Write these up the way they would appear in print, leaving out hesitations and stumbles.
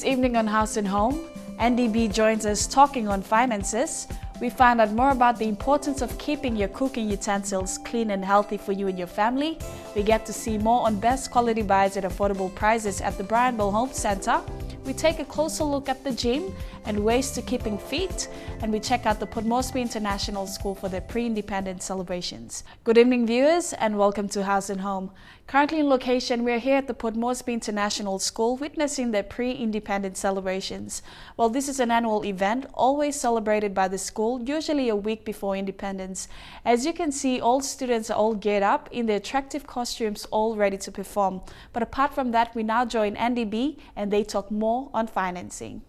This evening on House and Home, NDB joins us talking on finances. We find out more about the importance of keeping your cooking utensils clean and healthy for you and your family. We get to see more on best quality buys at affordable prices at the Brianville Home Center. We take a closer look at the gym and ways to keeping fit, and we check out the Port Moresby International School for their pre-independence celebrations. Good evening, viewers, and welcome to House and Home. Currently in location, we're here at the Port Moresby International School witnessing their pre-independence celebrations. Well, this is an annual event always celebrated by the school, usually a week before independence. As you can see, all students are all geared up in their attractive costumes, all ready to perform. But apart from that, we now join NDB and they talk more on financing.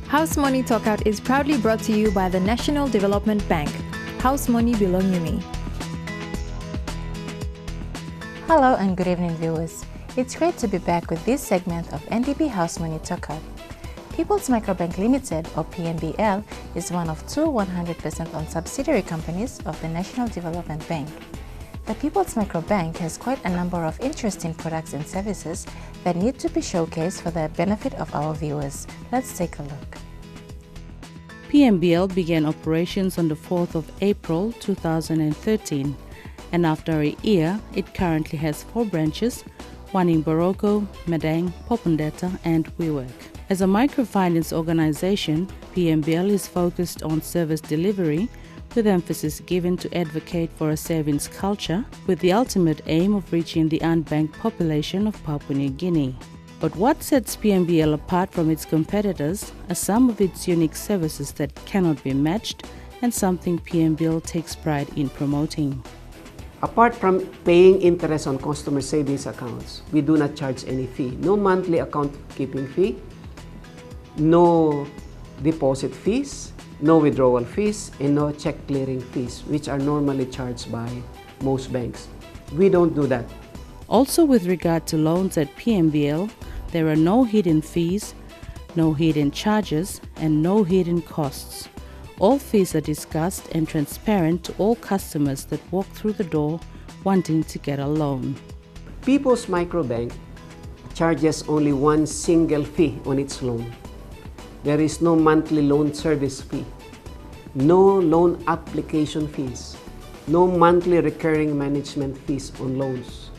House Money Talkout is proudly brought to you by the National Development Bank. House Money belong you me. Hello and good evening, viewers. It's great to be back with this segment of NDB House Money Talkout. People's Microbank Limited, or PMBL, is one of two 100% owned subsidiary companies of the National Development Bank. The People's Microbank has quite a number of interesting products and services that need to be showcased for the benefit of our viewers. Let's take a look. PMBL began operations on the 4th of April 2013, and after a year, it currently has 4 branches, one in Boroko, Madang, Popondetta, and WeWork. As a microfinance organization, PMBL is focused on service delivery, with emphasis given to advocate for a savings culture, with the ultimate aim of reaching the unbanked population of Papua New Guinea. But what sets PMBL apart from its competitors are some of its unique services that cannot be matched, and something PMBL takes pride in promoting. Apart from paying interest on customer savings accounts, we do not charge any fee. No monthly account keeping fee, no deposit fees, no withdrawal fees, and no check clearing fees, which are normally charged by most banks. We don't do that. Also, with regard to loans at PMBL, there are no hidden fees, no hidden charges, and no hidden costs. All fees are discussed and transparent to all customers that walk through the door wanting to get a loan. People's Microbank charges only one single fee on its loan. There is no monthly loan service fee, no loan application fees, no monthly recurring management fees on loans.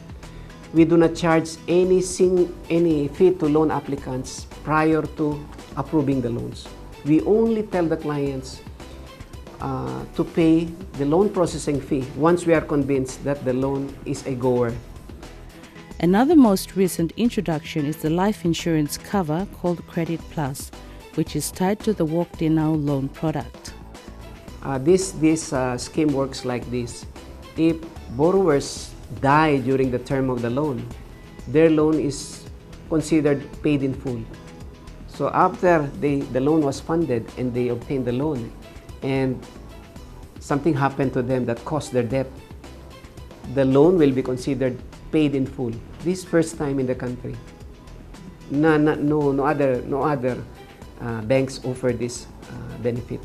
We do not charge any fee to loan applicants prior to approving the loans. We only tell the clients to pay the loan processing fee once we are convinced that the loan is a goer. Another most recent introduction is the life insurance cover called Credit Plus, which is tied to the Walk Day Now loan product. This scheme works like this. If borrowers die during the term of the loan, their loan is considered paid in full. So after the loan was funded and they obtained the loan and something happened to them that caused their debt, the loan will be considered paid in full. This first time in the country. No other banks offer this benefit.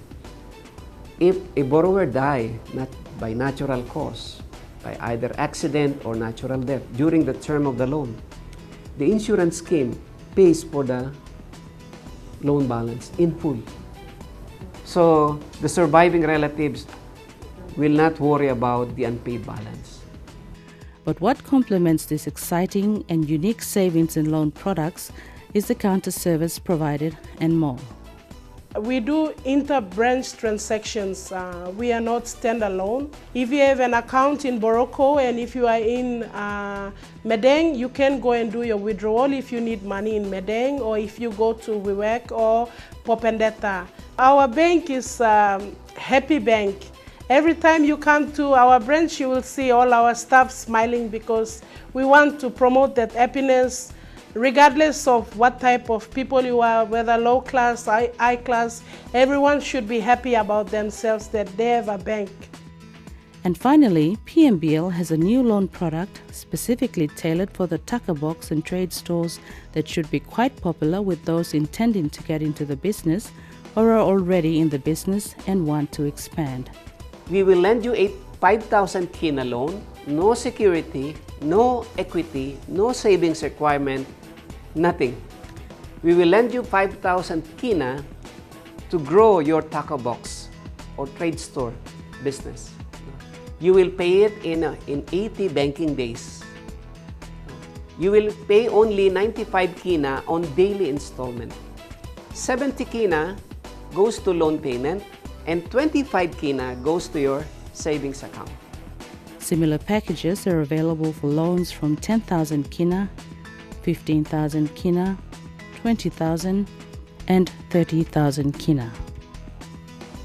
If a borrower dies not by natural cause, by either accident or natural death during the term of the loan, the insurance scheme pays for the loan balance in full. So the surviving relatives will not worry about the unpaid balance. But what complements this exciting and unique savings and loan products is the counter service provided and more. We do inter-branch transactions. We are not standalone. If you have an account in Boroko and if you are in Madang, you can go and do your withdrawal if you need money in Madang, or if you go to WeWork or Popondetta. Our bank is Happy Bank. Every time you come to our branch, you will see all our staff smiling because we want to promote that happiness regardless of what type of people you are, whether low class, high class. Everyone should be happy about themselves that they have a bank. And finally, PMBL has a new loan product specifically tailored for the tucker box and trade stores that should be quite popular with those intending to get into the business or are already in the business and want to expand. We will lend you a 5,000 kina loan, no security, no equity, no savings requirement, nothing. We will lend you 5,000 kina to grow your taco box or trade store business. You will pay it in 80 banking days. You will pay only 95 kina on daily installment. 70 kina goes to loan payment and 25 kina goes to your savings account. Similar packages are available for loans from 10,000 kina, 15,000 kina, 20,000 and 30,000 kina.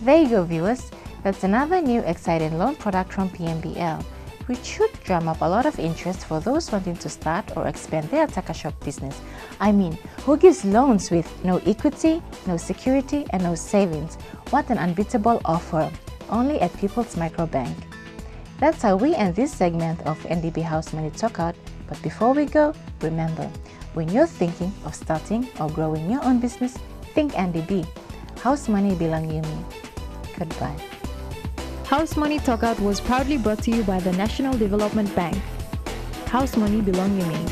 There you go, viewers. That's another new exciting loan product from PMBL, which should drum up a lot of interest for those wanting to start or expand their taka shop business. I mean, who gives loans with no equity, no security, and no savings? What an unbeatable offer, only at People's Microbank. That's how we end this segment of NDB House Money Talkout. But before we go, remember, when you're thinking of starting or growing your own business, think NDB. House Money Bilang Yumi. Goodbye. House Money Talkout was proudly brought to you by the National Development Bank. House Money Belong Yumi.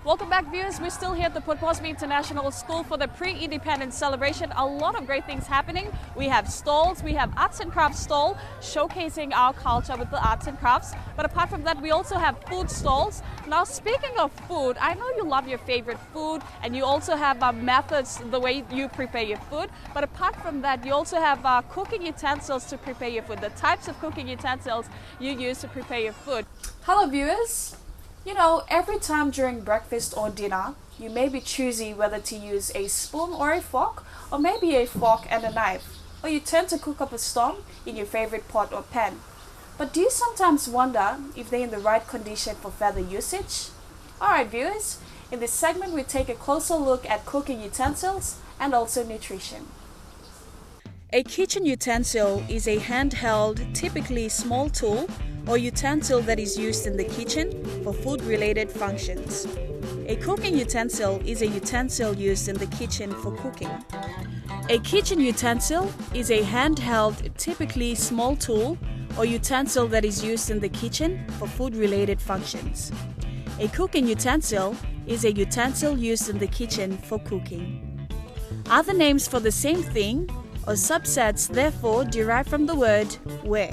Welcome back, viewers. We're still here at the Port Moresby International School for the pre-independence celebration. A lot of great things happening. We have stalls, we have arts and crafts stall showcasing our culture with the arts and crafts. But apart from that, we also have food stalls. Now, speaking of food, I know you love your favorite food and you also have methods, the way you prepare your food. But apart from that, you also have cooking utensils to prepare your food, the types of cooking utensils you use to prepare your food. Hello, viewers. You know, every time during breakfast or dinner, you may be choosy whether to use a spoon or a fork, or maybe a fork and a knife, or you turn to cook up a storm in your favorite pot or pan. But do you sometimes wonder if they're in the right condition for further usage? Alright, viewers, in this segment we take a closer look at cooking utensils and also nutrition. A kitchen utensil is a handheld, typically small tool or utensil that is used in the kitchen for food-related functions. A cooking utensil is a utensil used in the kitchen for cooking. A kitchen utensil is a handheld, typically small tool or utensil that is used in the kitchen for food-related functions. A cooking utensil is a utensil used in the kitchen for cooking. Other names for the same thing or subsets therefore derive from the word ware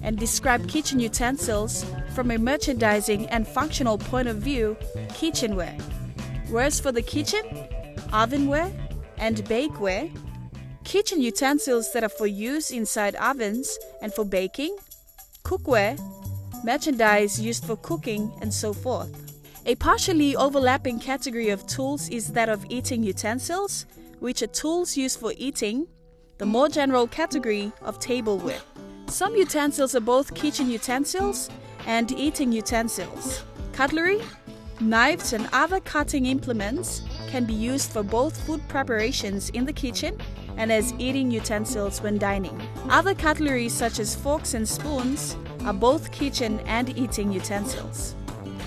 and describe kitchen utensils from a merchandising and functional point of view. Kitchenware. Words for the kitchen: ovenware and bakeware. Kitchen utensils that are for use inside ovens and for baking. Cookware. Merchandise used for cooking and so forth. A partially overlapping category of tools is that of eating utensils, which are tools used for eating. The more general category of tableware. Some utensils are both kitchen utensils and eating utensils. Cutlery, knives and other cutting implements can be used for both food preparations in the kitchen and as eating utensils when dining. Other cutlery such as forks and spoons are both kitchen and eating utensils.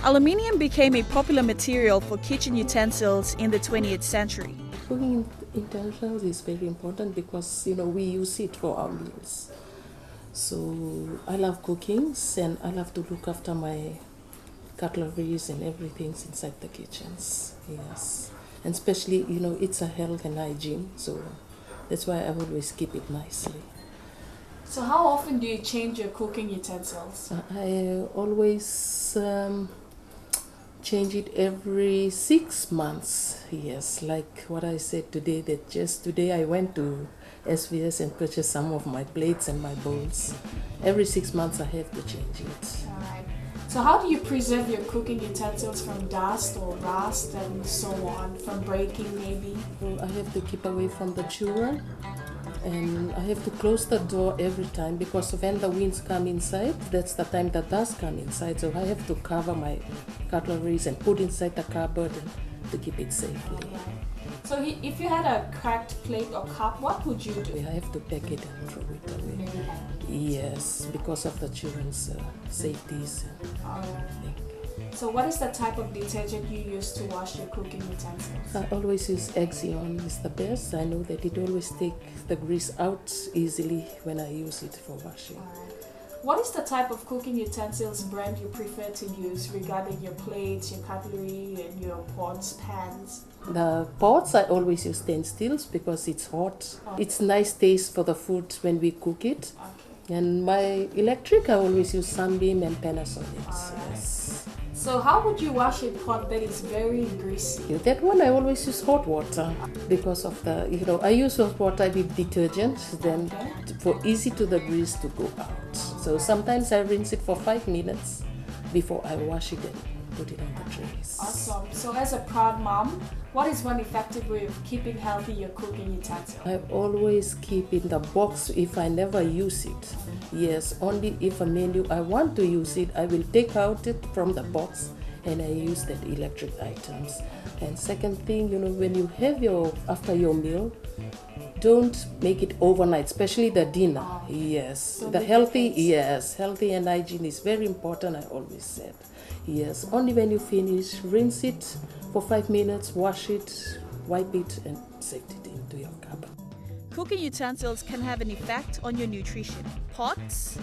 Aluminium became a popular material for kitchen utensils in the 20th century. Cooking utensils is very important because, we use it for our meals. So I love cooking and I love to look after my cutleries and everything inside the kitchens. Yes. And especially, it's a health and hygiene. So that's why I always keep it nicely. So how often do you change your cooking utensils? I always change it every 6 months. Yes, like what I said today, that just today I went to SVS and purchased some of my plates and my bowls. Every 6 months I have to change it. Alright. So how do you preserve your cooking utensils from dust or rust and so on, from breaking maybe? Well, I have to keep away from the children and I have to close the door every time because when the winds come inside, that's the time the dust comes inside. So I have to cover my cutleries and put inside the cupboard and to keep it safely. So if you had a cracked plate or cup, what would you do? We have to pack it and throw it away. Yes, because of the children's safeties. So what is the type of detergent you use to wash your cooking utensils? I always use Exion, it's the best. I know that it always takes the grease out easily when I use it for washing. What is the type of cooking utensils brand you prefer to use regarding your plates, your cutlery, and your pots, pans? The pots I always use stainless steels because it's hot. It's nice taste for the food when we cook it. And my electric I always use Sunbeam and Panasonic. Yes. So how would you wash a pot that is very greasy? That one I always use hot water because of the, I use hot water with detergent then for easy to the grease to go out. So sometimes I rinse it for 5 minutes before I wash it and put it on the trays. Awesome. So as a proud mom, what is one effective way of keeping healthy your cooking utensil? I always keep in the box if I never use it. Yes, only if a menu I want to use it, I will take out it from the box and I use that electric items. And second thing, when you have after your meal, don't make it overnight, especially the dinner. Yes, So the healthy, healthy and hygiene is very important, I always said. Yes, only when you finish, rinse it for 5 minutes, wash it, wipe it and set it into your cupboard. Cooking utensils can have an effect on your nutrition. Pots,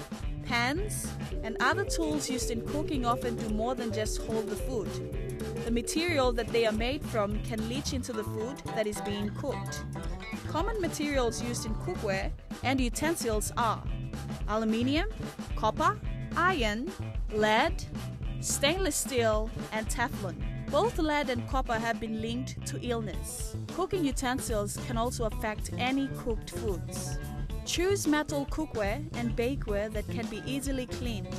pans, and other tools used in cooking often do more than just hold the food. The material that they are made from can leach into the food that is being cooked. Common materials used in cookware and utensils are aluminium, copper, iron, lead, stainless steel, and Teflon. Both lead and copper have been linked to illness. Cooking utensils can also affect any cooked foods. Choose metal cookware and bakeware that can be easily cleaned.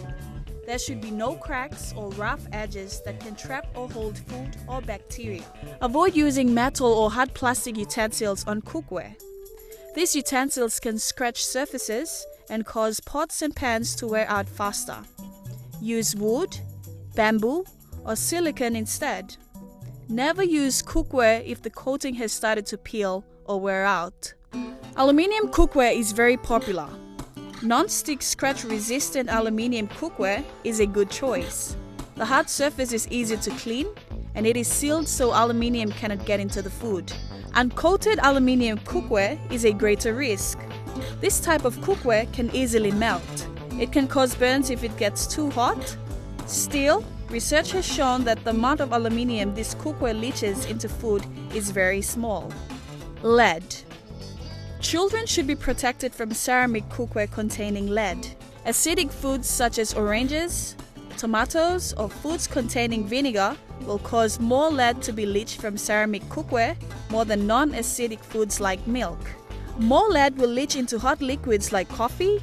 There should be no cracks or rough edges that can trap or hold food or bacteria. Avoid using metal or hard plastic utensils on cookware. These utensils can scratch surfaces and cause pots and pans to wear out faster. Use wood, bamboo, or silicone instead. Never use cookware if the coating has started to peel or wear out. Aluminium cookware is very popular. Non-stick scratch-resistant aluminium cookware is a good choice. The hard surface is easy to clean and it is sealed so aluminium cannot get into the food. Uncoated aluminium cookware is a greater risk. This type of cookware can easily melt. It can cause burns if it gets too hot. Still, research has shown that the amount of aluminium this cookware leaches into food is very small. Lead. Children should be protected from ceramic cookware containing lead. Acidic foods such as oranges, tomatoes, or foods containing vinegar will cause more lead to be leached from ceramic cookware more than non-acidic foods like milk. More lead will leach into hot liquids like coffee,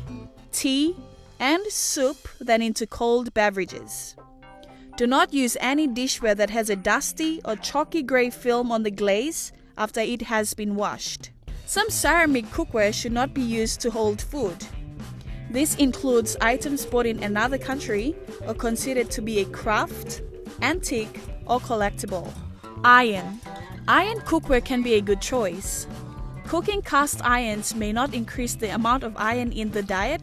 tea, and soup than into cold beverages. Do not use any dishware that has a dusty or chalky gray film on the glaze after it has been washed. Some ceramic cookware should not be used to hold food. This includes items bought in another country or considered to be a craft, antique, or collectible. Iron. Iron cookware can be a good choice. Cooking cast irons may not increase the amount of iron in the diet.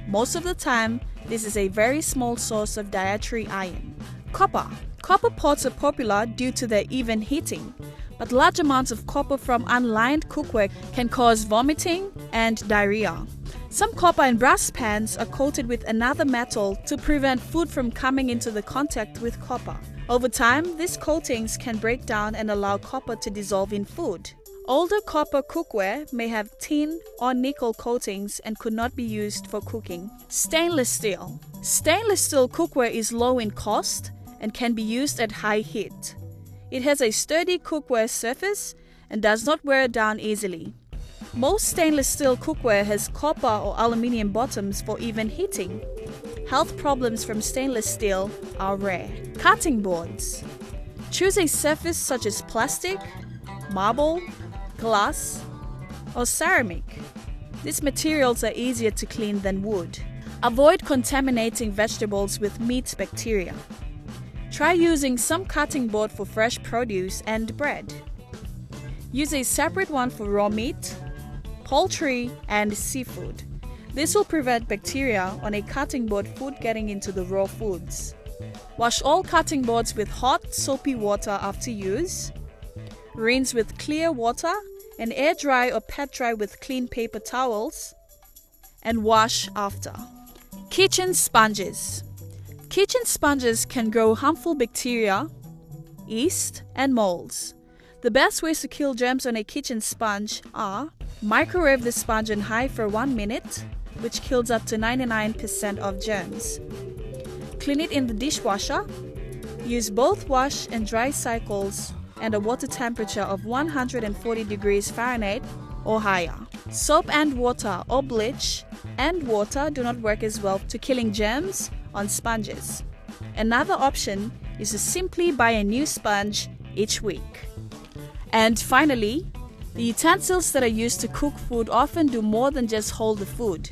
Most of the time, this is a very small source of dietary iron. Copper. Copper pots are popular due to their even heating, but large amounts of copper from unlined cookware can cause vomiting and diarrhea. Some copper and brass pans are coated with another metal to prevent food from coming into the contact with copper. Over time, these coatings can break down and allow copper to dissolve in food. Older copper cookware may have tin or nickel coatings and could not be used for cooking. Stainless steel. Stainless steel cookware is low in cost and can be used at high heat. It has a sturdy cookware surface and does not wear down easily. Most stainless steel cookware has copper or aluminium bottoms for even heating. Health problems from stainless steel are rare. Cutting boards. Choose a surface such as plastic, marble, glass, or ceramic. These materials are easier to clean than wood. Avoid contaminating vegetables with meat bacteria. Try using some cutting board for fresh produce and bread. Use a separate one for raw meat, poultry, and seafood. This will prevent bacteria on a cutting board food getting into the raw foods. Wash all cutting boards with hot, soapy water after use. Rinse with clear water and air dry or pat dry with clean paper towels. And wash after. Kitchen sponges. Kitchen sponges can grow harmful bacteria, yeast, and molds. The best ways to kill germs on a kitchen sponge are: microwave the sponge on high for 1 minute, which kills up to 99% of germs. Clean it in the dishwasher. Use both wash and dry cycles and a water temperature of 140 degrees Fahrenheit or higher. Soap and water or bleach and water do not work as well to killing germs on sponges. Another option is to simply buy a new sponge each week. And finally, the utensils that are used to cook food often do more than just hold the food.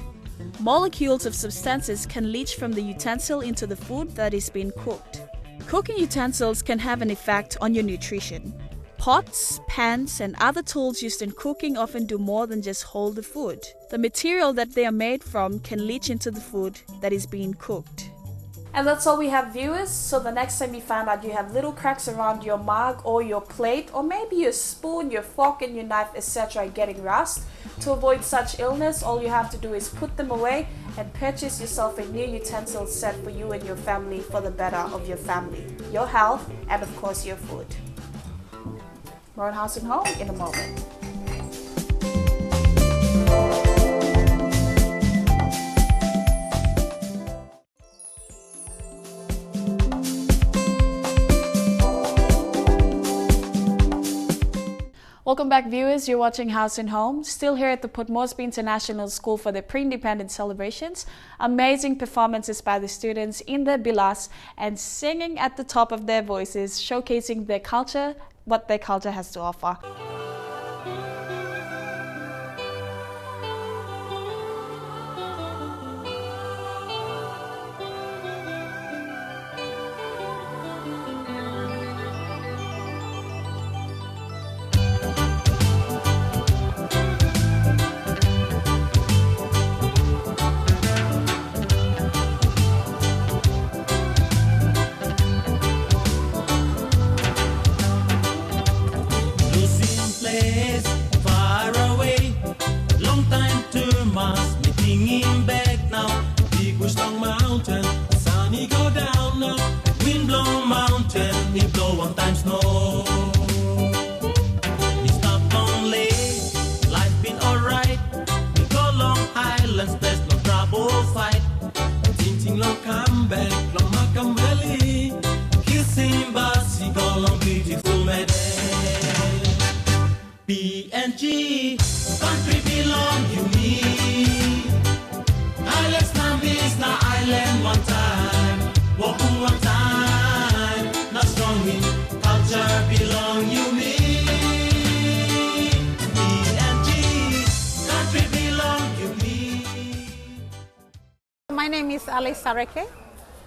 Molecules of substances can leach from the utensil into the food that is being cooked. Cooking utensils can have an effect on your nutrition. Pots, pans, and other tools used in cooking often do more than just hold the food. The material that they are made from can leach into the food that is being cooked. And that's all we have, viewers. So the next time you find out you have little cracks around your mug or your plate, or maybe your spoon, your fork, and your knife, etc. getting rust, to avoid such illness, all you have to do is put them away and purchase yourself a new utensil set for you and your family for the better of your family, your health, and of course your food. More on House and Home in a moment. Welcome back, viewers. You're watching House and Home. Still here at the Port Moresby International School for the pre-independence celebrations. Amazing performances by the students in their bilas and singing at the top of their voices, showcasing their culture, what their culture has to offer. PNG, country belong you me. Islands now is na island one time. Walking one time, not strong in culture belong you me. PNG, country belong you me. My name is Alice Sareke.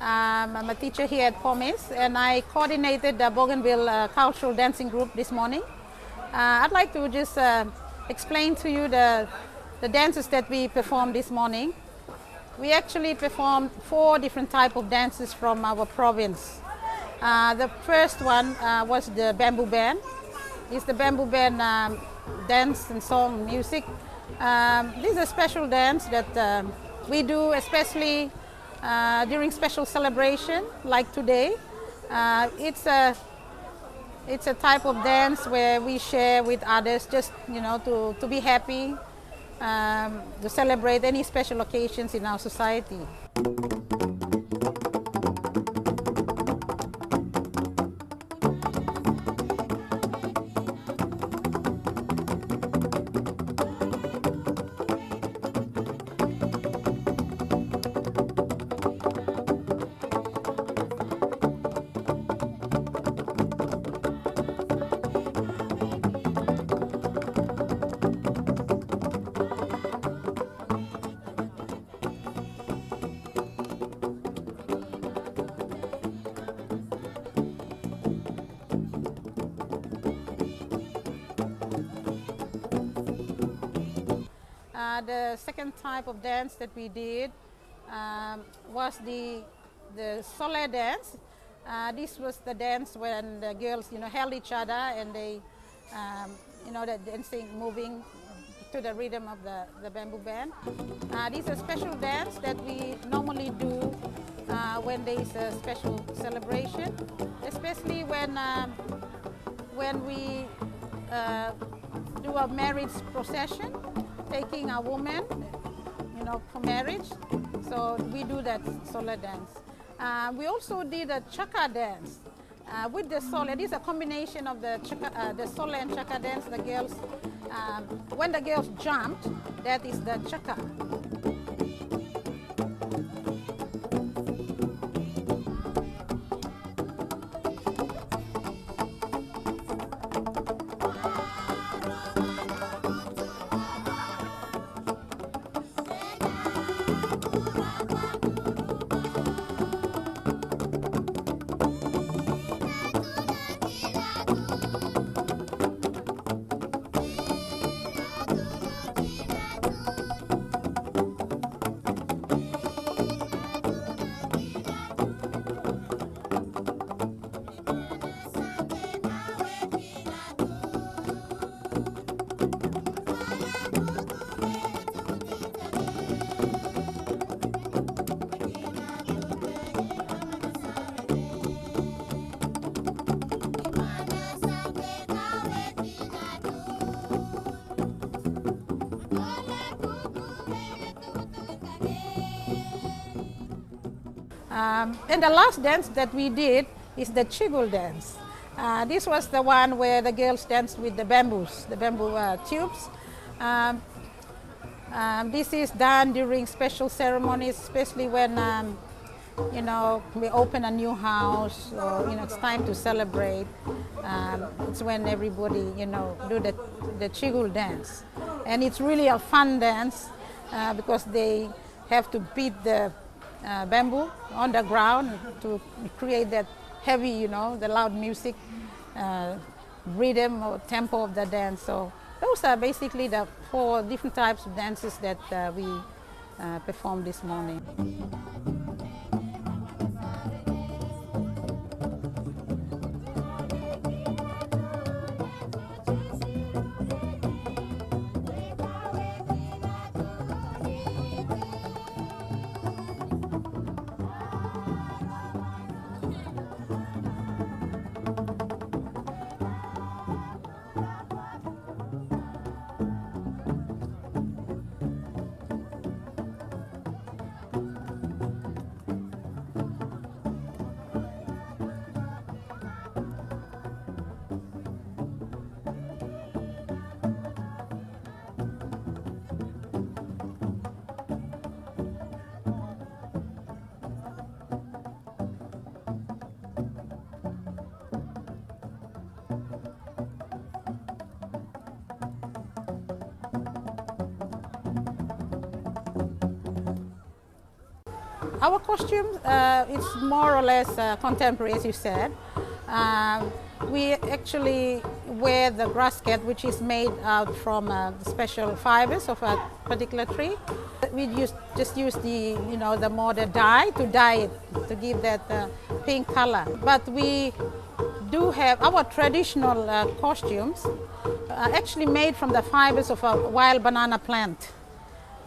I'm a teacher here at POMES, and I coordinated the Bougainville Cultural Dancing Group this morning. I'd like to just explain to you the dances that we performed this morning. We actually performed 4 different types of dances from our province. The first one was the bamboo band. It's the bamboo band dance and song music. This is a special dance that we do especially during special celebration like today. It's a type of dance where we share with others, just to be happy, to celebrate any special occasions in our society. The second type of dance that we did was the sole dance. This was the dance when the girls, held each other and they, the dancing, moving to the rhythm of the bamboo band. This is a special dance that we normally do when there is a special celebration, especially when we do a marriage procession, taking a woman, for marriage. So we do that sole dance. We also did a chaka dance with the sole. This is a combination of the sole and chaka dance. The girls, when the girls jumped, that is the chaka. And the last dance that we did is the chigul dance. This was the one where the girls danced with the bamboo tubes. This is done during special ceremonies, especially when we open a new house, or it's time to celebrate. It's when everybody do the chigul dance, and it's really a fun dance because they have to beat the bamboo on the ground to create that heavy, the loud music, rhythm or tempo of the dance. So those are basically the 4 different types of dances that we performed this morning. Our costume, it's more or less contemporary, as you said. We actually wear the grass cat, which is made out from special fibers of a particular tree. We just use the dye to dye it, to give that pink color. But we do have our traditional costumes actually made from the fibers of a wild banana plant.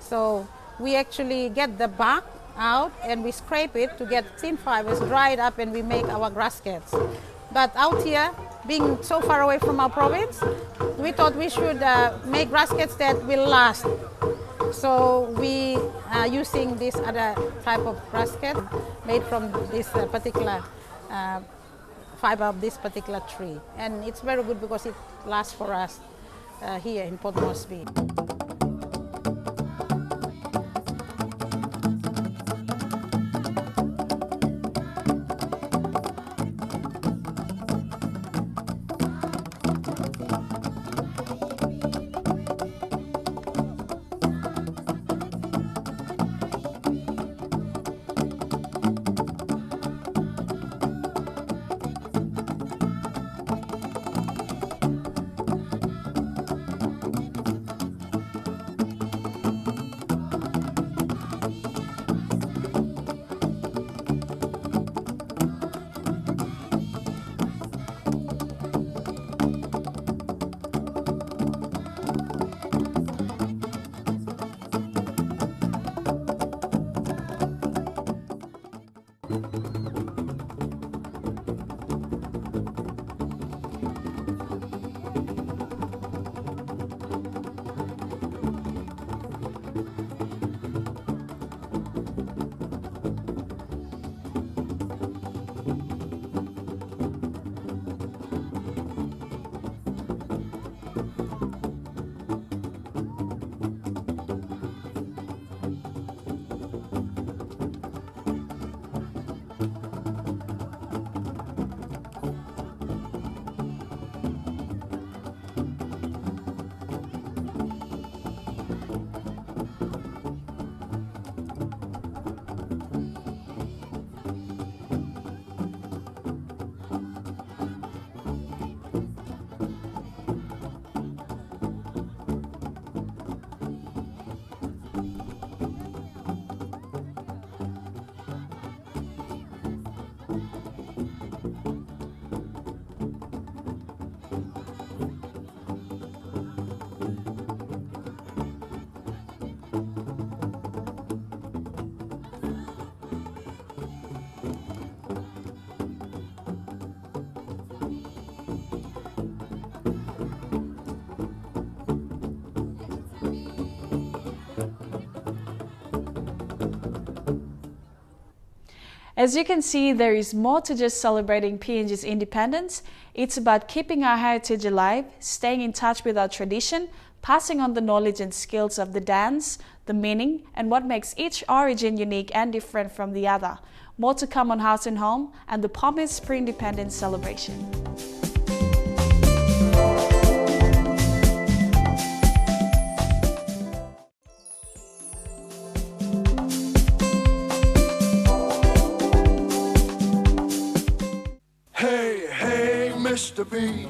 So we actually get the bark out and we scrape it to get thin fibers, dry it up, and we make our grass skirts. But out here, being so far away from our province, we thought we should make grass skirts that will last. So we are using this other type of grass skirt made from this particular fiber of this particular tree. And it's very good because it lasts for us here in Port Moresby. As you can see, there is more to just celebrating PNG's independence. It's about keeping our heritage alive, staying in touch with our tradition, passing on the knowledge and skills of the dance, the meaning, and what makes each origin unique and different from the other. More to come on House and Home and the Promise Pre-Independence Celebration. Hey, Mr. B.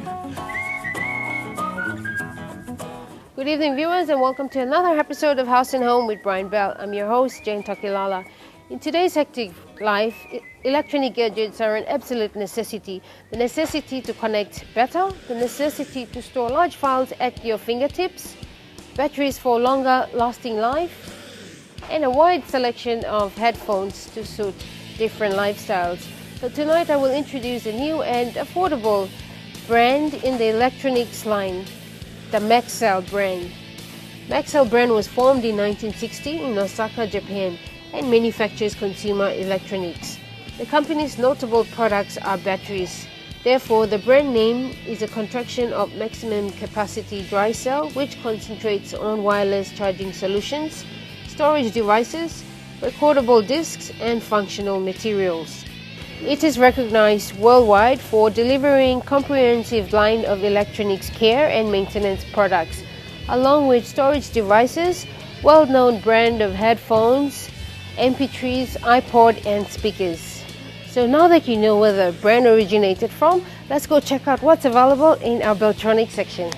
Good evening, viewers, and welcome to another episode of House and Home with Brian Bell. I'm your host, Jane Tokilala. In today's hectic life, electronic gadgets are an absolute necessity. The necessity to connect better, the necessity to store large files at your fingertips, batteries for longer lasting life, and a wide selection of headphones to suit different lifestyles. So tonight I will introduce a new and affordable brand in the electronics line, the Maxell brand. Maxell brand was formed in 1960 in Osaka, Japan, and manufactures consumer electronics. The company's notable products are batteries. Therefore, the brand name is a contraction of maximum capacity dry cell, which concentrates on wireless charging solutions, storage devices, recordable discs, and functional materials. It is recognized worldwide for delivering comprehensive line of electronics care and maintenance products, along with storage devices, well-known brand of headphones, MP3s, iPod, and speakers. So now that you know where the brand originated from, let's go check out what's available in our Beltronics section.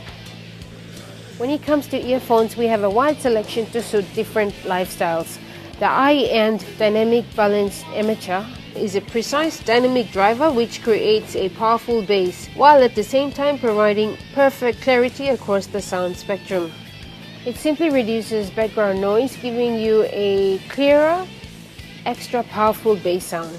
When it comes to earphones, we have a wide selection to suit different lifestyles. The high-end dynamic balance emitter is a precise dynamic driver which creates a powerful bass, while at the same time providing perfect clarity across the sound spectrum. It simply reduces background noise, giving you a clearer, extra powerful bass sound.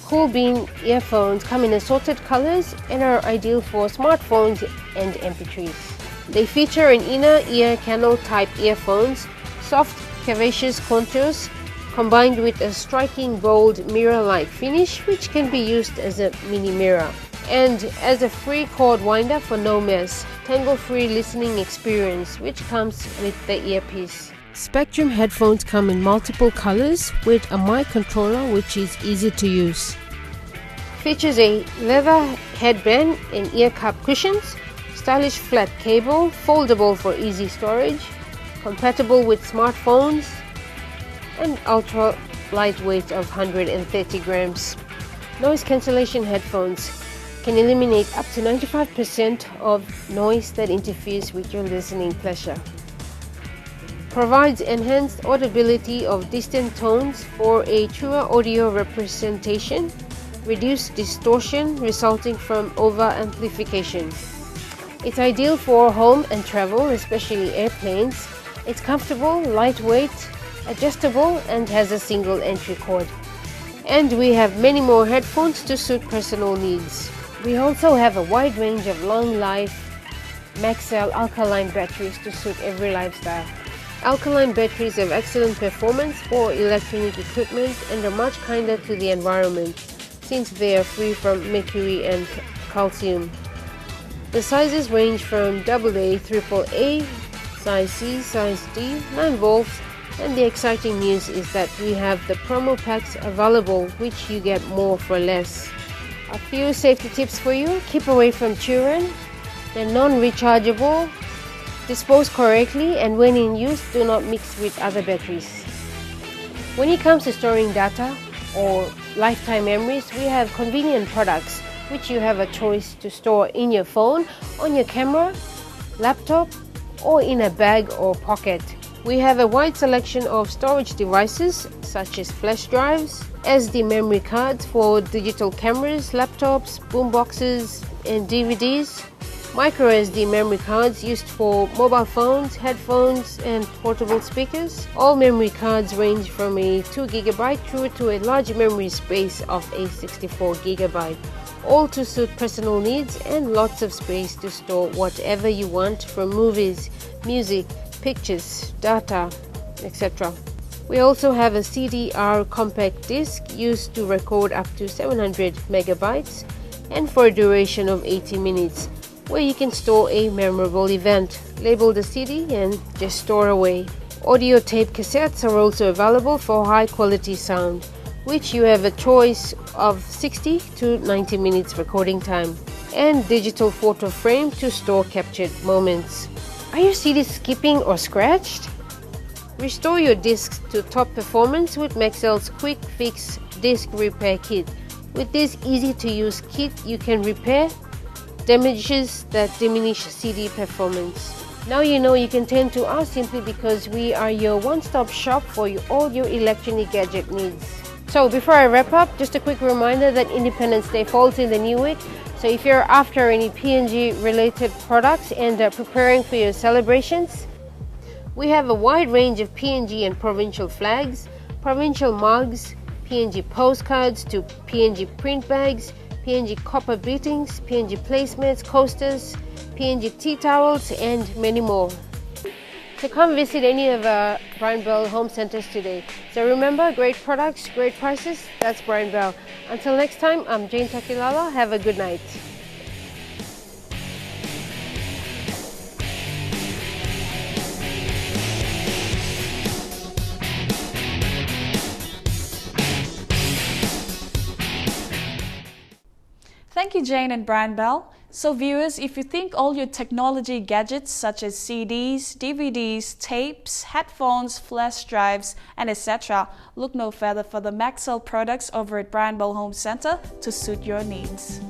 Cool Bean earphones come in assorted colors and are ideal for smartphones and MP3s. They feature an inner ear canal type earphones, soft curvaceous contours, combined with a striking bold mirror-like finish which can be used as a mini mirror. And as a free cord winder for no mess, tangle-free listening experience which comes with the earpiece. Spectrum headphones come in multiple colors with a mic controller which is easy to use. Features a leather headband and ear cup cushions, stylish flat cable, foldable for easy storage, compatible with smartphones, and ultra lightweight of 130 grams. Noise cancellation headphones can eliminate up to 95% of noise that interferes with your listening pleasure. Provides enhanced audibility of distant tones for a truer audio representation, reduced distortion resulting from over-amplification. It's ideal for home and travel, especially airplanes. It's comfortable, lightweight, adjustable, and has a single entry cord. And we have many more headphones to suit personal needs. We also have a wide range of long-life Maxell alkaline batteries to suit every lifestyle. Alkaline batteries have excellent performance for electronic equipment and are much kinder to the environment since they are free from mercury and calcium. The sizes range from AA, AAA, size C, size D, 9 volts, and the exciting news is that we have the promo packs available which you get more for less. A few safety tips for you: keep away from children, they're non-rechargeable, dispose correctly, and when in use do not mix with other batteries. When it comes to storing data or lifetime memories, we have convenient products which you have a choice to store in your phone, on your camera, laptop, or in a bag or pocket. We have a wide selection of storage devices such as flash drives, SD memory cards for digital cameras, laptops, boomboxes, and DVDs, micro SD memory cards used for mobile phones, headphones, and portable speakers. All memory cards range from a 2 GB through to a large memory space of a 64 GB. All to suit personal needs and lots of space to store whatever you want, from movies, music, pictures, data, etc. We also have a CD-R compact disc used to record up to 700 megabytes and for a duration of 80 minutes, where you can store a memorable event. Label the CD and just store away. Audio tape cassettes are also available for high quality sound, which you have a choice of 60 to 90 minutes recording time, and digital photo frame to store captured moments. Are your CDs skipping or scratched? Restore your discs to top performance with Maxell's Quick Fix Disc Repair Kit. With this easy-to-use kit, you can repair damages that diminish CD performance. Now you know you can turn to us simply because we are your one-stop shop for all your electronic gadget needs. So before I wrap up, just a quick reminder that Independence Day falls in the new week. So if you're after any P&G related products and preparing for your celebrations, we have a wide range of P&G and provincial flags, provincial mugs, P&G postcards to P&G print bags, P&G copper beatings, P&G placemats, coasters, P&G tea towels, and many more. So come visit any of our Brian Bell home centers today. So remember, great products, great prices, that's Brian Bell. Until next time, I'm Jane Takilala. Have a good night. Thank you, Jane and Brian Bell. So viewers, if you think all your technology gadgets such as CDs, DVDs, tapes, headphones, flash drives, and etc., look no further for the Maxell products over at Brian Bell Home Center to suit your needs.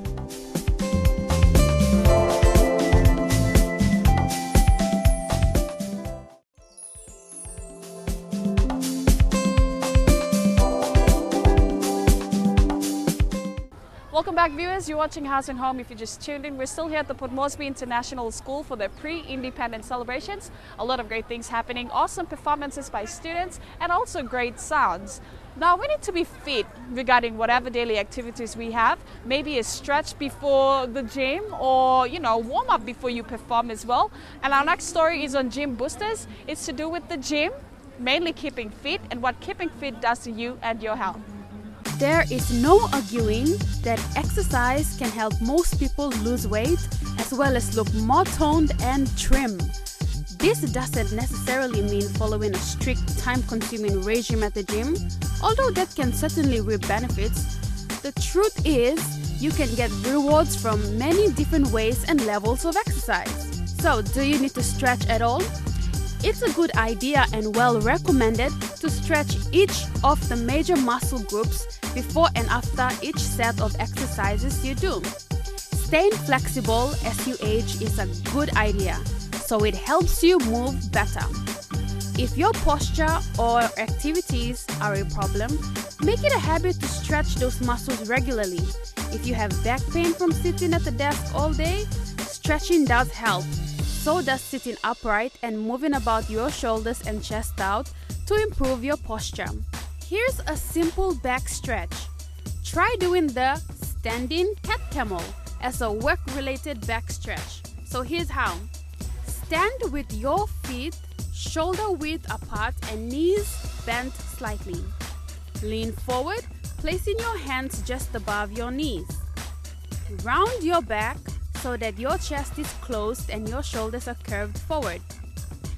Welcome back, viewers. You're watching House and Home. If you just tuned in, we're still here at the Port Moresby International School for their pre-independence celebrations. A lot of great things happening, awesome performances by students, and also great sounds. Now, we need to be fit regarding whatever daily activities we have. Maybe a stretch before the gym or, warm up before you perform as well. And our next story is on gym boosters. It's to do with the gym, mainly keeping fit and what keeping fit does to you and your health. There is no arguing that exercise can help most people lose weight as well as look more toned and trim. This doesn't necessarily mean following a strict time-consuming regime at the gym, although that can certainly reap benefits. The truth is, you can get rewards from many different ways and levels of exercise. So, do you need to stretch at all? It's a good idea and well recommended to stretch each of the major muscle groups before and after each set of exercises you do. Staying flexible as you age is a good idea, so it helps you move better. If your posture or activities are a problem, make it a habit to stretch those muscles regularly. If you have back pain from sitting at the desk all day, stretching does help. So does sitting upright and moving about your shoulders and chest out to improve your posture. Here's a simple back stretch. Try doing the standing cat camel as a work-related back stretch. So here's how. Stand with your feet shoulder width apart and knees bent slightly. Lean forward, placing your hands just above your knees. Round your back so that your chest is closed and your shoulders are curved forward.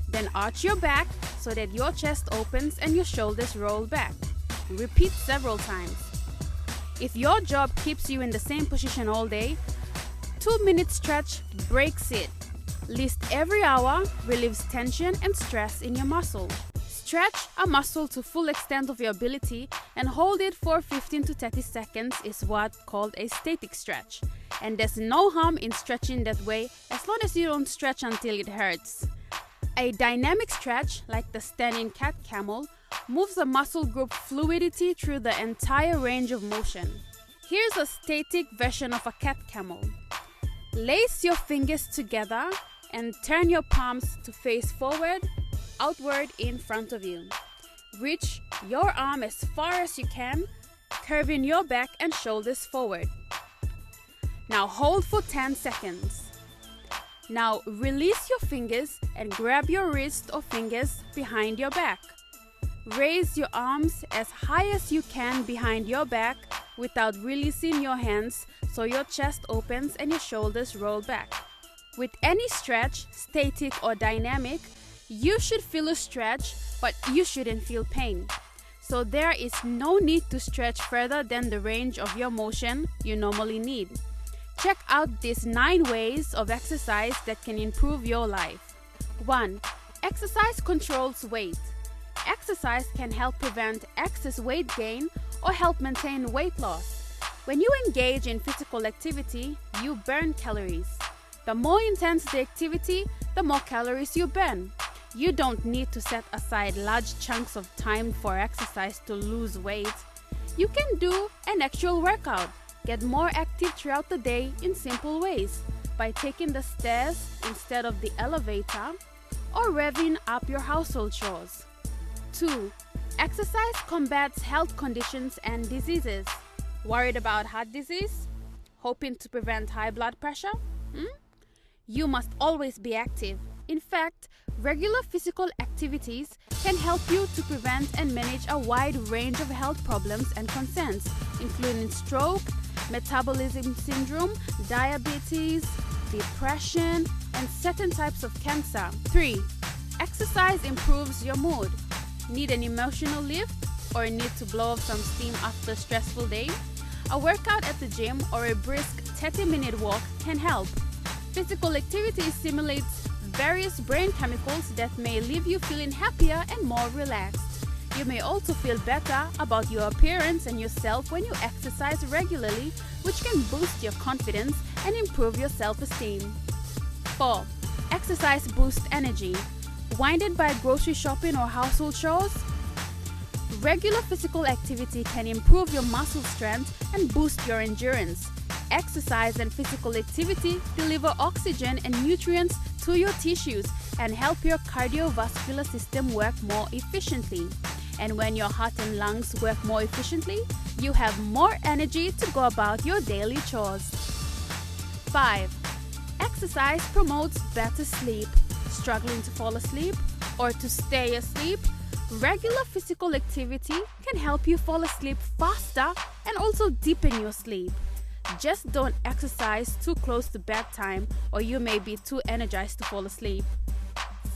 Then arch your back so that your chest opens and your shoulders roll back. Repeat several times. If your job keeps you in the same position all day, 2-minute stretch breaks it. List every hour, relieves tension and stress in your muscle. Stretch a muscle to full extent of your ability and hold it for 15 to 30 seconds is what's called a static stretch. And there's no harm in stretching that way as long as you don't stretch until it hurts. A dynamic stretch, like the standing cat camel, moves the muscle group fluidity through the entire range of motion. Here's a static version of a cat camel. Lace your fingers together and turn your palms to face forward, outward in front of you. Reach your arm as far as you can, curving your back and shoulders forward. Now hold for 10 seconds. Now release your fingers and grab your wrist or fingers behind your back. Raise your arms as high as you can behind your back without releasing your hands so your chest opens and your shoulders roll back. With any stretch, static or dynamic, you should feel a stretch, but you shouldn't feel pain. So there is no need to stretch further than the range of your motion you normally need. Check out these 9 ways of exercise that can improve your life. 1. Exercise controls weight. Exercise can help prevent excess weight gain or help maintain weight loss. When you engage in physical activity, you burn calories. The more intense the activity, the more calories you burn. You don't need to set aside large chunks of time for exercise to lose weight. You can do an actual workout. Get more active throughout the day in simple ways by taking the stairs instead of the elevator or revving up your household chores. 2. Exercise combats health conditions and diseases. Worried about heart disease? Hoping to prevent high blood pressure? You must always be active. In fact, regular physical activities can help you to prevent and manage a wide range of health problems and concerns, including stroke, metabolism syndrome, diabetes, depression, and certain types of cancer. 3. Exercise improves your mood. Need an emotional lift or need to blow off some steam after a stressful day? A workout at the gym or a brisk 30-minute walk can help. Physical activity stimulates various brain chemicals that may leave you feeling happier and more relaxed. You may also feel better about your appearance and yourself when you exercise regularly, which can boost your confidence and improve your self-esteem. 4. Exercise boosts energy. Winded by grocery shopping or household chores? Regular physical activity can improve your muscle strength and boost your endurance. Exercise and physical activity deliver oxygen and nutrients to your tissues and help your cardiovascular system work more efficiently. And when your heart and lungs work more efficiently, you have more energy to go about your daily chores. 5. Exercise promotes better sleep. Struggling to fall asleep or to stay asleep? Regular physical activity can help you fall asleep faster and also deepen your sleep. Just don't exercise too close to bedtime or you may be too energized to fall asleep.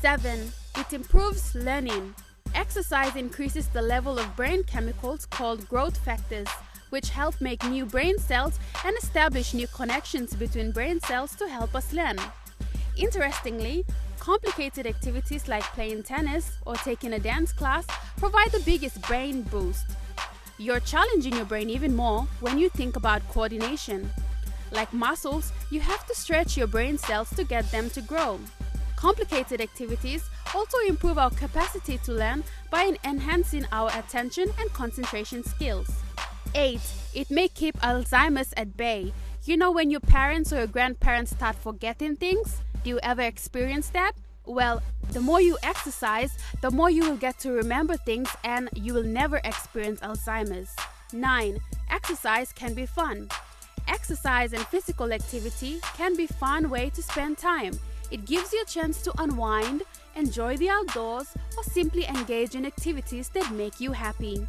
7. It improves learning. Exercise increases the level of brain chemicals called growth factors, which help make new brain cells and establish new connections between brain cells to help us learn. Interestingly, complicated activities like playing tennis or taking a dance class provide the biggest brain boost. You're challenging your brain even more when you think about coordination. Like muscles, you have to stretch your brain cells to get them to grow. Complicated activities also improve our capacity to learn by enhancing our attention and concentration skills. 8. It may keep Alzheimer's at bay. You know when your parents or your grandparents start forgetting things? Do you ever experience that? Well, the more you exercise, the more you will get to remember things and you will never experience Alzheimer's. 9. Exercise can be fun. Exercise and physical activity can be a fun way to spend time. It gives you a chance to unwind, enjoy the outdoors, or simply engage in activities that make you happy.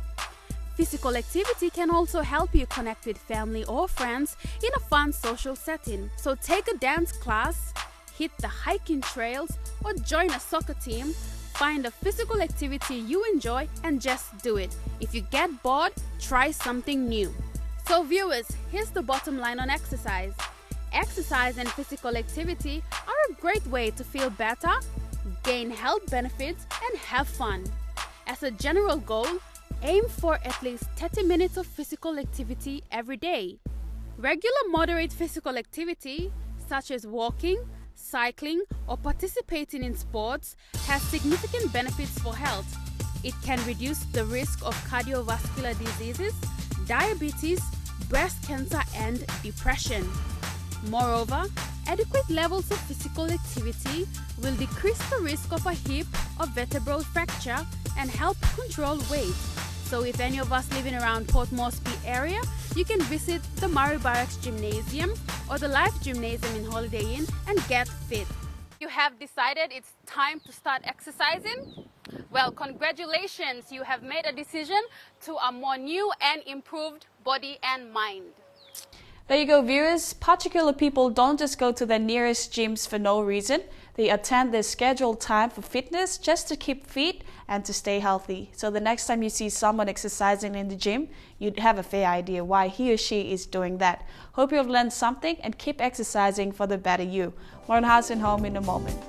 Physical activity can also help you connect with family or friends in a fun social setting. So take a dance class, hit the hiking trails, or join a soccer team. Find a physical activity you enjoy and just do it. If you get bored, try something new. So viewers, here's the bottom line on exercise. Exercise and physical activity are a great way to feel better, gain health benefits, and have fun. As a general goal, aim for at least 30 minutes of physical activity every day. Regular moderate physical activity, such as walking, cycling, or participating in sports, has significant benefits for health. It can reduce the risk of cardiovascular diseases, diabetes, breast cancer, and depression. Moreover, adequate levels of physical activity will decrease the risk of a hip or vertebral fracture and help control weight. So if any of us living around Port Moresby area, you can visit the Murray Barracks Gymnasium or the Life Gymnasium in Holiday Inn and get fit. You have decided it's time to start exercising? Well, congratulations, you have made a decision to a more new and improved body and mind. There you go, viewers. Particular people don't just go to their nearest gyms for no reason. They attend their scheduled time for fitness just to keep fit and to stay healthy. So the next time you see someone exercising in the gym, you'd have a fair idea why he or she is doing that. Hope you've learned something and keep exercising for the better you. More on House and Home in a moment.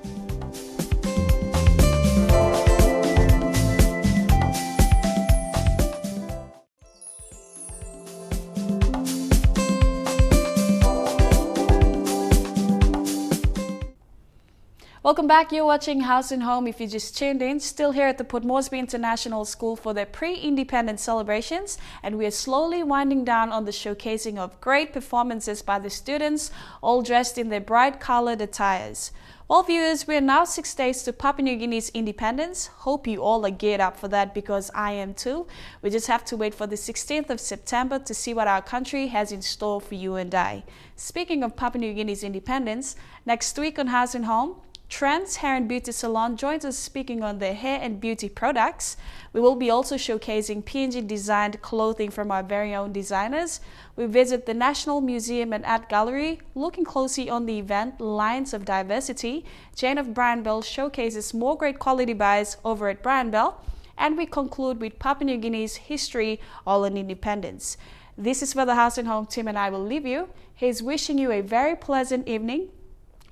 Welcome back. You're watching House and Home. If you just tuned in, still here at the Port Moresby International School for their pre-independence celebrations, and we are slowly winding down on the showcasing of great performances by the students, all dressed in their bright colored attires. Well, viewers, we are now 6 days to Papua New Guinea's independence. Hope you all are geared up for that, because I am too. We just have to wait for the 16th of September to see what our country has in store for you and I. Speaking of Papua New Guinea's independence, next week on House and Home, Trends Hair and Beauty Salon joins us speaking on their hair and beauty products. We will be also showcasing PNG designed clothing from our very own designers. We visit the National Museum and Art Gallery, looking closely on the event Lines of Diversity. Jane of Brian Bell showcases more great quality buys over at Brian Bell. And we conclude with Papua New Guinea's history, all in independence. This is where the House and Home team and I will leave you. He's wishing you a very pleasant evening,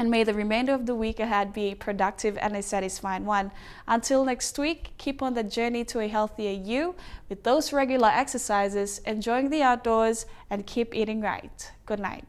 and may the remainder of the week ahead be a productive and a satisfying one. Until next week, keep on the journey to a healthier you with those regular exercises, enjoying the outdoors, and keep eating right. Good night.